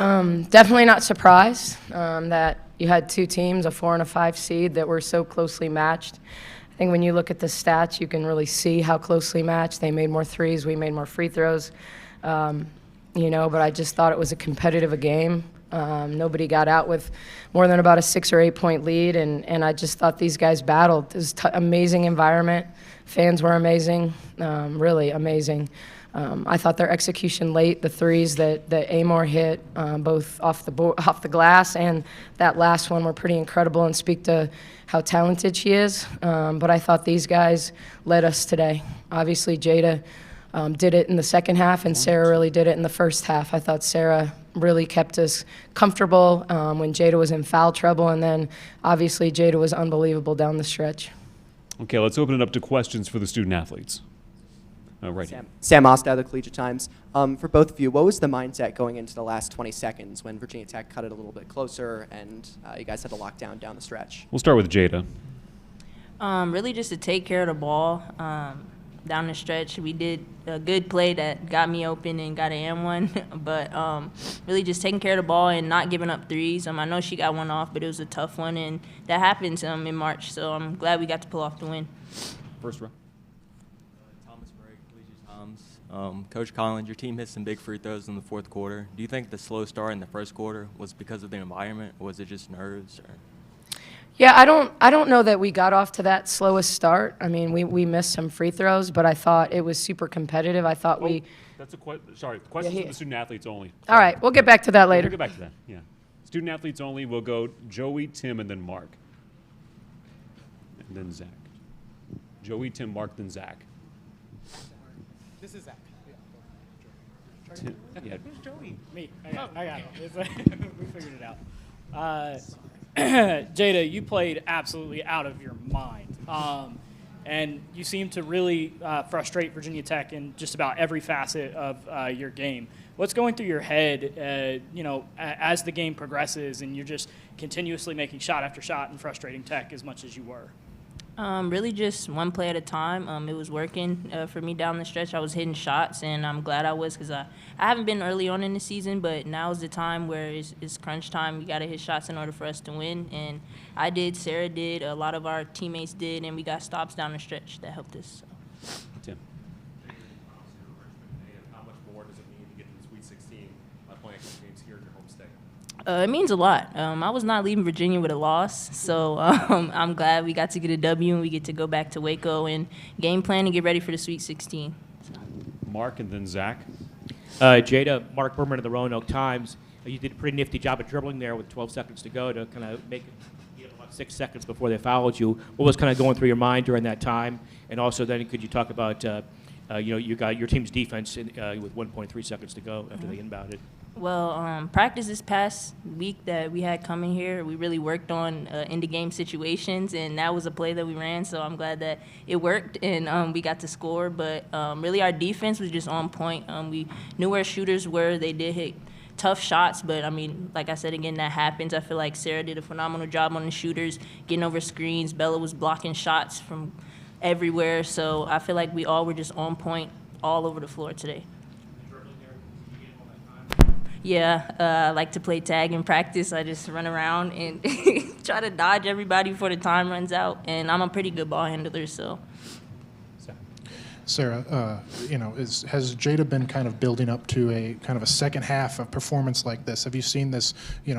Definitely not surprised that you had two teams, a 4 and a 5 seed, that were so closely matched. I think when you look at the stats, you can really see how closely matched. They made more threes, we made more free throws. But I just thought it was a competitive game. Nobody got out with more than about a 6 or 8 point lead, and I just thought these guys battled. It was amazing environment. Fans were amazing, really amazing. I thought their execution late, the threes that Amor hit, both off the glass and that last one, were pretty incredible and speak to how talented she is. But I thought these guys led us today. Obviously, Jada did it in the second half, and Sarah really did it in the first half. I thought Sarah really kept us comfortable when Jada was in foul trouble, and then obviously Jada was unbelievable down the stretch. Okay, let's open it up to questions for the student athletes. Right. Sam Ostad, the Collegiate Times. For both of you, what was the mindset going into the last 20 seconds when Virginia Tech cut it a little bit closer and you guys had to lock down the stretch? We'll start with Jada. Really just to take care of the ball down the stretch. We did a good play that got me open and got an and one, but really just taking care of the ball and not giving up threes. I know she got one off, but it was a tough one, and that happened in March, so I'm glad we got to pull off the win. First row. Coach Collins, your team hit some big free throws in the fourth quarter. Do you think the slow start in the first quarter was because of the environment, or was it just nerves? Yeah, I don't know that we got off to that slowest start. I mean, we missed some free throws, but I thought it was super competitive. I thought That's sorry, questions for the student athletes only. All right, we'll get back to that later. We'll get back to that, yeah. Student athletes only, we'll go Joey, Tim, and then Mark. And then Zach. Joey, Tim, Mark, then Zach. This is Zach. Tim, yeah. Who's Joey? Me. I got it. We figured it out. Jada, you played absolutely out of your mind. And you seem to really frustrate Virginia Tech in just about every facet of your game. What's going through your head, as the game progresses and you're just continuously making shot after shot and frustrating Tech as much as you were? Really just one play at a time. It was working for me down the stretch. I was hitting shots, and I'm glad I was, because I haven't been early on in the season, but now is the time where it's crunch time. We got to hit shots in order for us to win, and I did, Sarah did, a lot of our teammates did, and we got stops down the stretch that helped us. So. Tim. How much more does it mean to get to the Sweet 16 by playing games here at your home state? It means a lot. I was not leaving Virginia with a loss, so I'm glad we got to get a W and we get to go back to Waco and game plan and get ready for the Sweet 16. So. Mark and then Zach. Jada, Mark Berman of the Roanoke Times. You did a pretty nifty job of dribbling there with 12 seconds to go to kind of make it about 6 seconds before they fouled you. What was kind of going through your mind during that time? And also then could you talk about, you got your team's defense with 1.3 seconds to go after they inbounded? Well, practice this past week that we had coming here, we really worked on end-of-game situations, and that was a play that we ran, so I'm glad that it worked and we got to score. But really our defense was just on point. We knew where shooters were. They did hit tough shots, but, like I said, again, that happens. I feel like Sarah did a phenomenal job on the shooters, getting over screens. Bella was blocking shots from everywhere, so I feel like we all were just on point all over the floor today. Yeah, I like to play tag in practice. I just run around and try to dodge everybody before the time runs out. And I'm a pretty good ball handler, so. Sarah, has Jada been kind of building up to a kind of a second half of performance like this? Have you seen this,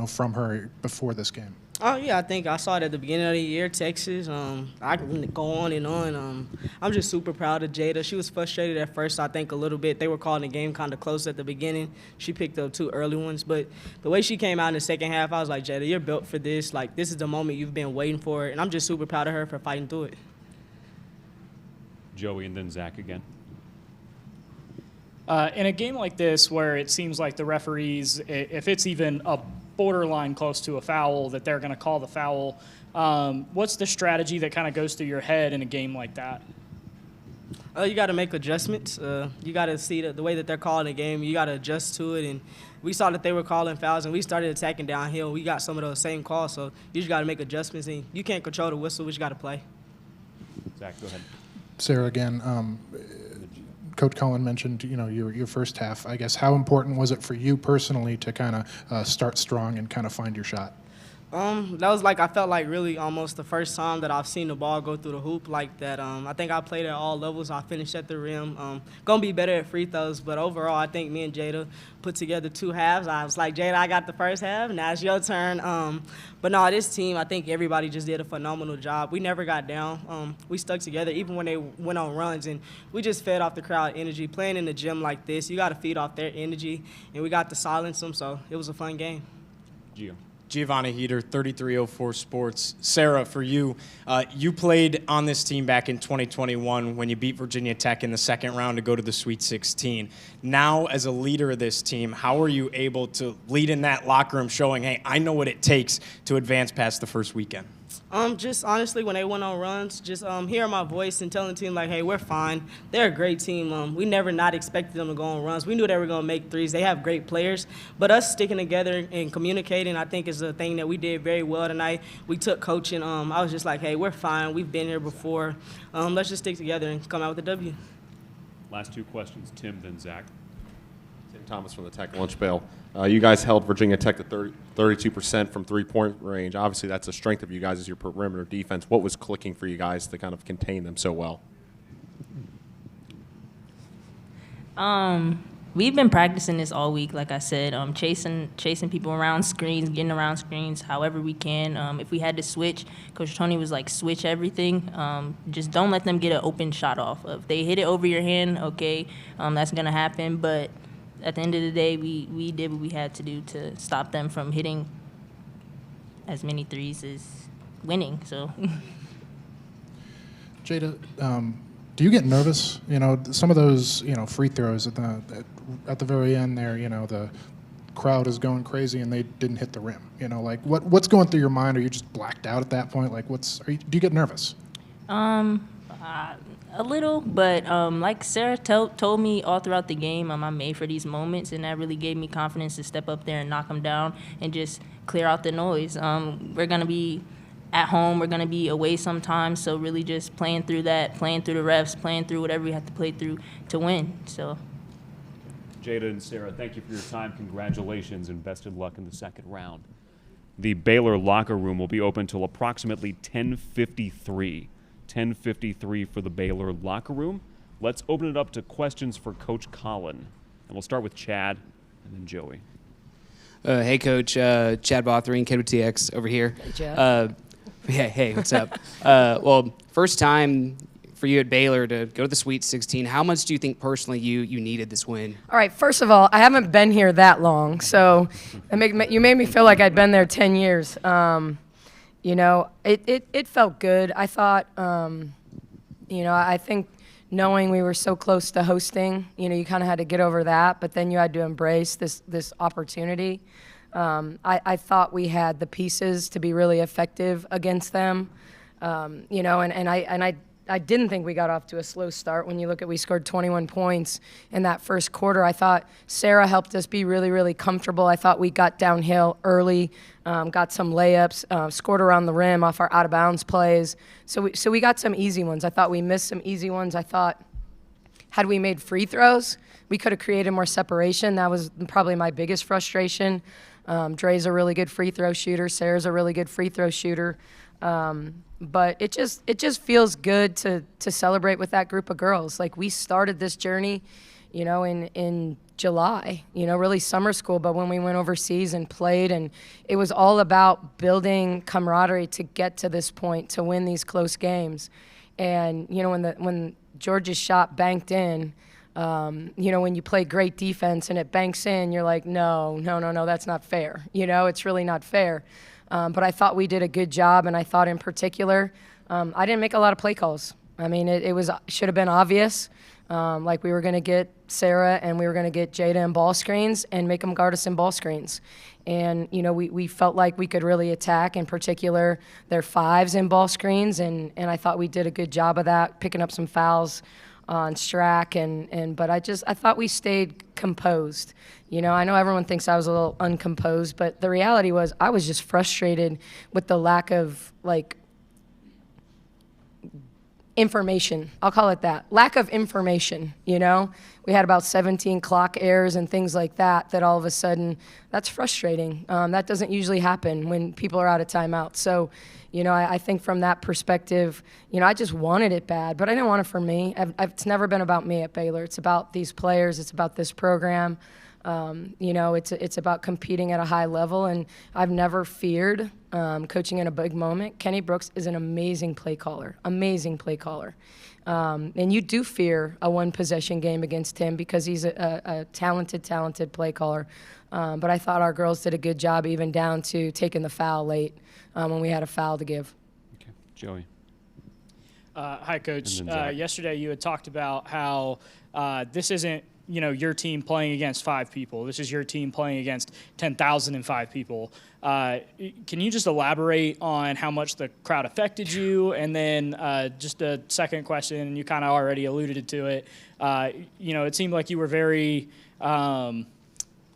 from her before this game? Oh, yeah, I think I saw it at the beginning of the year, Texas. I can go on and on. I'm just super proud of Jada. She was frustrated at first, I think, a little bit. They were calling the game kind of close at the beginning. She picked up 2 early ones. But the way she came out in the second half, I was like, Jada, you're built for this. Like, this is the moment you've been waiting for. And I'm just super proud of her for fighting through it. Joey and then Zach again. In a game like this where it seems like the referees, if it's even a borderline close to a foul, that they're going to call the foul, what's the strategy that kind of goes through your head in a game like that? You got to make adjustments. You got to see the way that they're calling the game. You got to adjust to it. And we saw that they were calling fouls, and we started attacking downhill. We got some of those same calls, so you just got to make adjustments. And you can't control the whistle. We just got to play. Zach, go ahead. Sarah, again, Coach Cullen mentioned, your first half. I guess how important was it for you personally to kind of start strong and kind of find your shot? That was I felt like really almost the first time that I've seen the ball go through the hoop like that. I think I played at all levels. I finished at the rim. Gonna be better at free throws, but overall, I think me and Jada put together 2 halves. I was like, Jada, I got the first half. Now it's your turn. But no, this team, I think everybody just did a phenomenal job. We never got down. We stuck together even when they went on runs, and we just fed off the crowd energy. Playing in the gym like this, you got to feed off their energy, and we got to silence them. So it was a fun game. Gio. Giovanni Heater, 3304 Sports. Sarah, for you, you played on this team back in 2021 when you beat Virginia Tech in the second round to go to the Sweet 16. Now, as a leader of this team, how are you able to lead in that locker room showing, hey, I know what it takes to advance past the first weekend? Just honestly, when they went on runs, just hearing my voice and telling the team, hey, we're fine. They're a great team. We never not expected them to go on runs. We knew they were going to make threes. They have great players. But us sticking together and communicating, I think, is a thing that we did very well tonight. We took coaching. I was just like, hey, we're fine. We've been here before. Let's just stick together and come out with a W. Last 2 questions, Tim, then Zach. Tim Thomas from the Tech Lunch Pail. You guys held Virginia Tech to 32% from three-point range. Obviously, that's a strength of you guys as your perimeter defense. What was clicking for you guys to kind of contain them so well? We've been practicing this all week, like I said, chasing people around screens, getting around screens however we can. If we had to switch, Coach Tony was like, switch everything. Just don't let them get an open shot off. If they hit it over your hand, okay, that's going to happen. But at the end of the day, we did what we had to do to stop them from hitting as many threes as winning. So, Jada, do you get nervous? Some of those, free throws at the very end there, the crowd is going crazy and they didn't hit the rim. What's going through your mind? Are you just blacked out at that point? Do you get nervous? A little, but like Sarah told me all throughout the game, I'm made for these moments, and that really gave me confidence to step up there and knock them down and just clear out the noise. We're going to be at home. We're going to be away sometimes, so really just playing through that, playing through the refs, playing through whatever we have to play through to win. So, Jada and Sarah, thank you for your time. Congratulations and best of luck in the second round. The Baylor locker room will be open till approximately 10:53. 10:53 for the Baylor locker room. Let's open it up to questions for Coach Cullen. And we'll start with Chad and then Joey. Hey, Coach. Chad Bothering, KWTX over here. Hey, Chad. Hey, what's up? Well, first time for you at Baylor to go to the Sweet 16. How much do you think personally you needed this win? All right, first of all, I haven't been here that long, so you made me feel like I'd been there 10 years. It felt good. I thought, I think knowing we were so close to hosting, you kind of had to get over that, but then you had to embrace this opportunity. I thought we had the pieces to be really effective against them, and I didn't think we got off to a slow start. When you look at, we scored 21 points in that first quarter. I thought Sarah helped us be really, really comfortable. I thought we got downhill early, got some layups, scored around the rim off our out-of-bounds plays. So we got some easy ones. I thought we missed some easy ones. I thought had we made free throws, we could have created more separation. That was probably my biggest frustration. Dre's a really good free throw shooter. Sarah's a really good free throw shooter. But it just feels good to celebrate with that group of girls. Like, we started this journey, in July, really summer school, but when we went overseas and played, and it was all about building camaraderie to get to this point, to win these close games. And, when Georgia's shot banked in, when you play great defense and it banks in, you're like, no, that's not fair. It's really not fair. But I thought we did a good job, and I thought in particular, I didn't make a lot of play calls. I mean, it should have been obvious. Like, we were going to get Sarah and we were going to get Jada in ball screens and make them guard us in ball screens. And, we felt like we could really attack, in particular, their fives in ball screens, and I thought we did a good job of that, picking up some fouls on Strack, but I thought we stayed composed. I know everyone thinks I was a little uncomposed, but the reality was I was just frustrated with the lack of information. I'll call it that. Lack of information, you know? We had about 17 clock errors and things like that all of a sudden, that's frustrating. That doesn't usually happen when people are out of timeout. So, you know, I think from that perspective, you know, I just wanted it bad, but I didn't want it for me. It's never been about me at Baylor. It's about these players. It's about this program. You know, it's about competing at a high level, and I've never feared coaching in a big moment. Kenny Brooks is an amazing play caller, and you do fear a one-possession game against him because he's a talented play caller. But I thought our girls did a good job, even down to taking the foul late when we had a foul to give. Okay, Joey. Hi, Coach. And then Zach. Yesterday you had talked about how this isn't, you know, your team playing against 5 people. This is your team playing against 10,005 people. Can you just elaborate on how much the crowd affected you? And then just a second question, and you kind of already alluded to it. You know, it seemed like you were very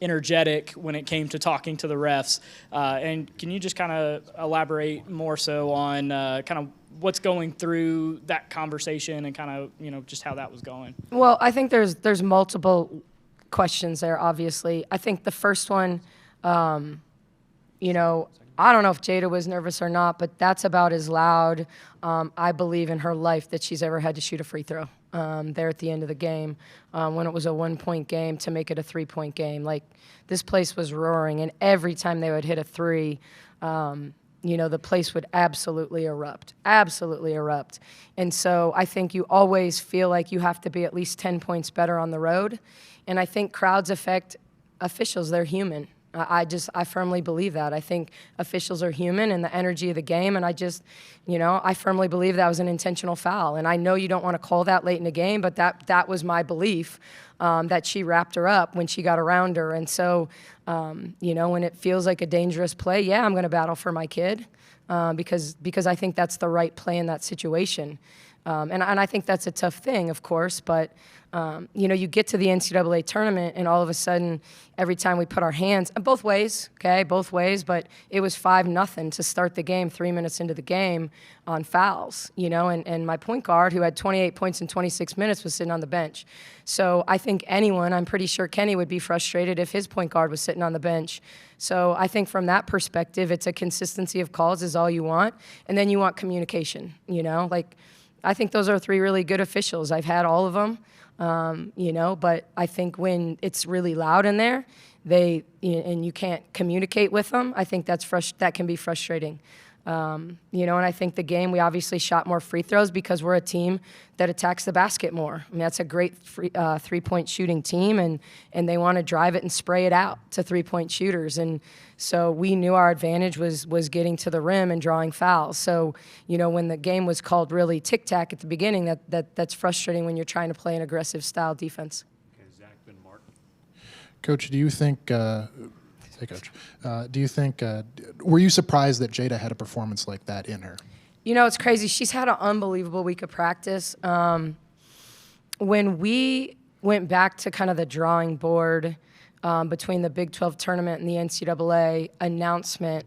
energetic when it came to talking to the refs. And can you just kind of elaborate more so on kind of what's going through that conversation and kind of, you know, just how that was going? Well, I think there's multiple questions there, obviously. I think the first one, you know, I don't know if Jada was nervous or not, but that's about as loud, I believe, in her life that she's ever had to shoot a free throw there at the end of the game when it was a 1-point game to make it a 3-point game. Like, this place was roaring, and every time they would hit a three, you know, the place would absolutely erupt. And so I think you always feel like you have to be at least 10 points better on the road. And I think crowds affect officials. They're human. I firmly believe that. I think officials are human and the energy of the game, and I firmly believe that was an intentional foul. And I know you don't want to call that late in the game, but that was my belief, that she wrapped her up when she got around her. And so, you know, when it feels like a dangerous play, yeah, I'm going to battle for my kid because I think that's the right play in that situation. And I think that's a tough thing, of course, but, you know, you get to the NCAA tournament and all of a sudden, every time we put our hands, both ways, but it was 5-0 to start the game 3 minutes into the game on fouls, you know, and my point guard, who had 28 points in 26 minutes, was sitting on the bench. So I think I'm pretty sure Kenny would be frustrated if his point guard was sitting on the bench. So I think from that perspective, it's a consistency of calls is all you want, and then you want communication, you know, like, I think those are 3 really good officials. I've had all of them, you know, but I think when it's really loud in there, and you can't communicate with them, I think that can be frustrating. You know, and I think the game, we obviously shot more free throws because we're a team that attacks the basket more. I mean, that's a great three-point shooting team, and they want to drive it and spray it out to three-point shooters. And so we knew our advantage was getting to the rim and drawing fouls. So, you know, when the game was called really tic-tac at the beginning, that's frustrating when you're trying to play an aggressive style defense. Okay, Zach, then Mark. Coach, do you think Hey, Coach. Do you think, were you surprised that Jada had a performance like that in her? You know, it's crazy. She's had an unbelievable week of practice. When we went back to kind of the drawing board between the Big 12 tournament and the NCAA announcement,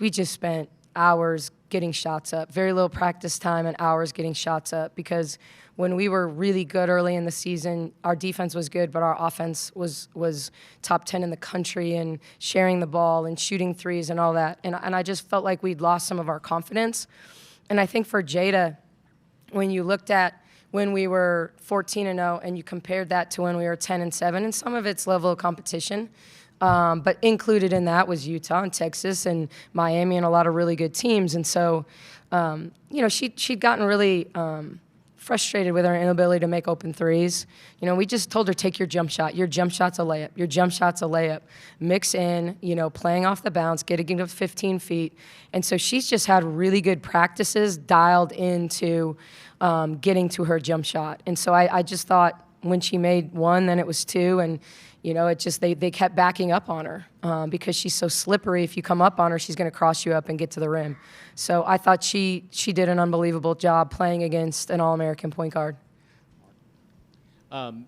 we just spent hours getting shots up, very little practice time and hours getting shots up, because when we were really good early in the season, our defense was good, but our offense was top 10 in the country and sharing the ball and shooting threes and all that. And I just felt like we'd lost some of our confidence. And I think for Jada, when you looked at when we were 14-0 and you compared that to when we were 10-7, and some of it's level of competition, but included in that was Utah and Texas and Miami and a lot of really good teams. And so, you know, she'd gotten really frustrated with her inability to make open threes. You know, we just told her, take your jump shot. Your jump shot's a layup. Your jump shot's a layup. Mix in, you know, playing off the bounce, getting to 15 feet. And so she's just had really good practices dialed into getting to her jump shot. And so I just thought when she made one, then it was two, and you know, it just they kept backing up on her because she's so slippery. If you come up on her, she's going to cross you up and get to the rim. So I thought she did an unbelievable job playing against an All-American point guard. Can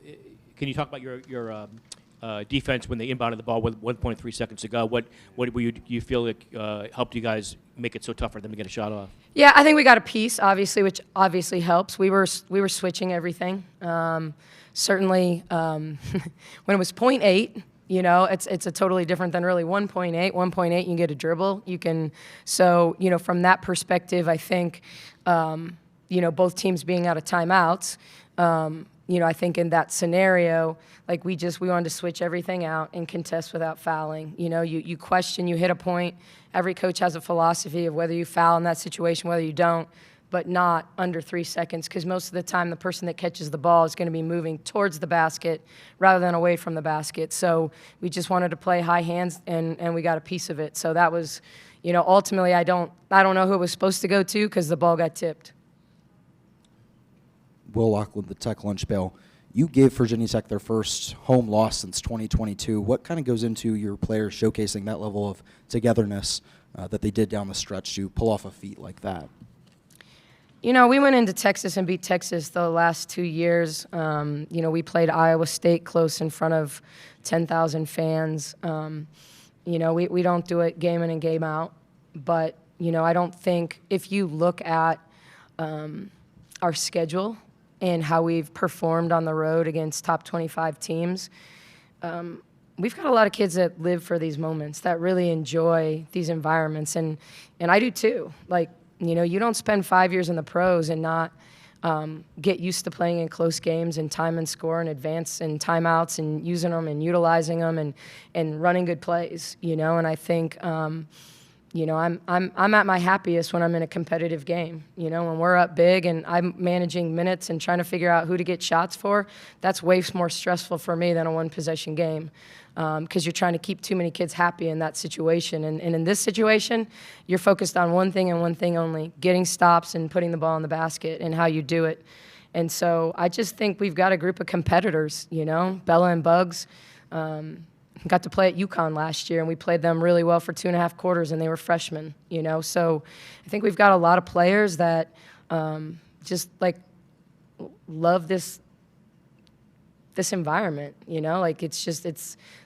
you talk about your defense when they inbounded the ball with 1.3 seconds to go. What were you feel like helped you guys make it so tough for them to get a shot off? Yeah, I think we got a piece, obviously, which obviously helps. We were switching everything. Certainly, when it was 0.8, it's a totally different than really 1.8. 1.8, you can get a dribble. From that perspective, I think, both teams being out of timeouts, I think in that scenario, like we wanted to switch everything out and contest without fouling. You question, you hit a point. Every coach has a philosophy of whether you foul in that situation, whether you don't, but not under 3 seconds, because most of the time the person that catches the ball is going to be moving towards the basket rather than away from the basket. So we just wanted to play high hands, and we got a piece of it. So that was, ultimately I don't know who it was supposed to go to because the ball got tipped. Will Lockwood, the Tech Lunch Pail. You gave Virginia Tech their first home loss since 2022. What kind of goes into your players showcasing that level of togetherness that they did down the stretch to pull off a feat like that? We went into Texas and beat Texas the last 2 years. We played Iowa State close in front of 10,000 fans. We don't do it game in and game out. But, I don't think if you look at our schedule and how we've performed on the road against top 25 teams, we've got a lot of kids that live for these moments, that really enjoy these environments. And I do too. You don't spend 5 years in the pros and not get used to playing in close games and time and score and advance and timeouts and using them and utilizing them and running good plays, And I think, I'm at my happiest when I'm in a competitive game. When we're up big and I'm managing minutes and trying to figure out who to get shots for, that's way more stressful for me than a one-possession game. Because you're trying to keep too many kids happy in that situation. And in this situation, you're focused on one thing and one thing only, getting stops and putting the ball in the basket and how you do it. And so I just think we've got a group of competitors, Bella and Bugs got to play at UConn last year, and we played them really well for 2.5 quarters, and they were freshmen, So I think we've got a lot of players that just, love this environment,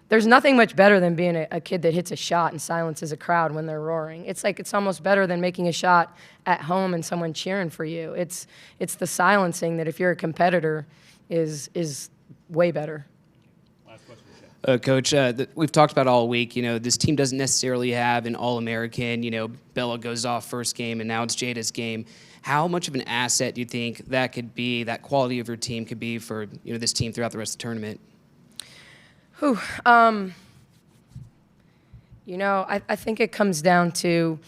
there's nothing much better than being a kid that hits a shot and silences a crowd when they're roaring. It's almost better than making a shot at home and someone cheering for you. It's the silencing that if you're a competitor is way better. Coach, we've talked about all week, this team doesn't necessarily have an All-American, Bella goes off first game and now it's Jada's game. How much of an asset do you think that could be, that quality of your team could be for, this team throughout the rest of the tournament? I think it comes down to,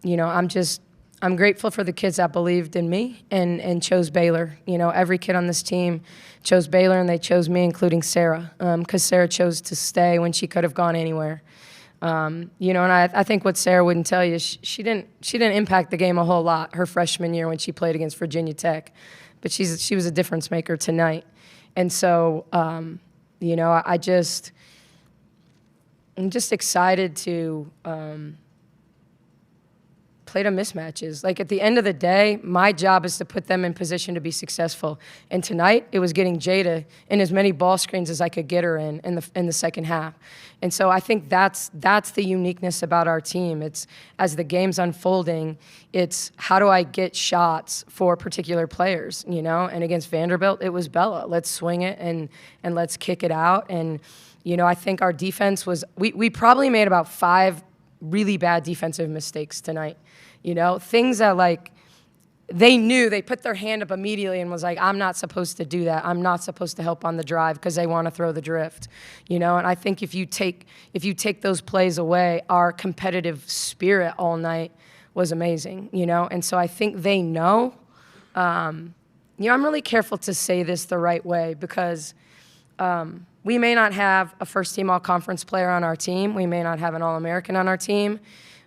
I'm grateful for the kids that believed in me and chose Baylor. Every kid on this team chose Baylor, and they chose me, including Sarah, because Sarah chose to stay when she could have gone anywhere. And I think what Sarah wouldn't tell you, she didn't impact the game a whole lot her freshman year when she played against Virginia Tech, but she was a difference maker tonight. And so, I'm just excited to play to mismatches. At the end of the day, my job is to put them in position to be successful. And tonight, it was getting Jada in as many ball screens as I could get her in the second half. And so I think that's the uniqueness about our team. It's as the game's unfolding, it's how do I get shots for particular players, And against Vanderbilt, it was Bella. Let's swing it and let's kick it out. And I think our defense was we probably made about 5 really bad defensive mistakes tonight. Things that they knew, they put their hand up immediately and was like, I'm not supposed to do that. I'm not supposed to help on the drive because they want to throw the drift. And I think if you take those plays away, our competitive spirit all night was amazing, And so I think they know. I'm really careful to say this the right way because we may not have a first-team all-conference player on our team. We may not have an All-American on our team.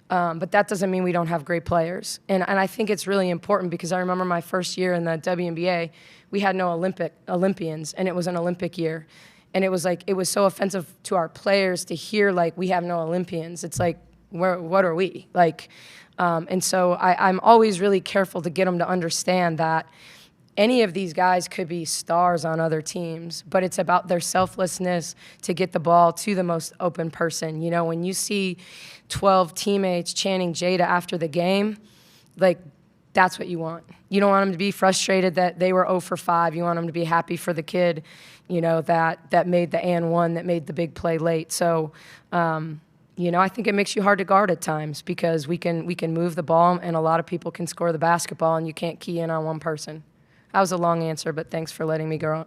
But that doesn't mean we don't have great players. And I think it's really important because I remember my first year in the WNBA, we had no Olympians, and it was an Olympic year. And it was so offensive to our players to hear, we have no Olympians. It's what are we? And so I'm always really careful to get them to understand that any of these guys could be stars on other teams, but it's about their selflessness to get the ball to the most open person. You know, when you see 12 teammates chanting Jada after the game, like, that's what you want. You don't want them to be frustrated that they were 0 for 5. You want them to be happy for the kid, you know, that made the and one, that made the big play late. So, you know, I think it makes you hard to guard at times because we can move the ball and a lot of people can score the basketball and you can't key in on one person. That was a long answer, but thanks for letting me go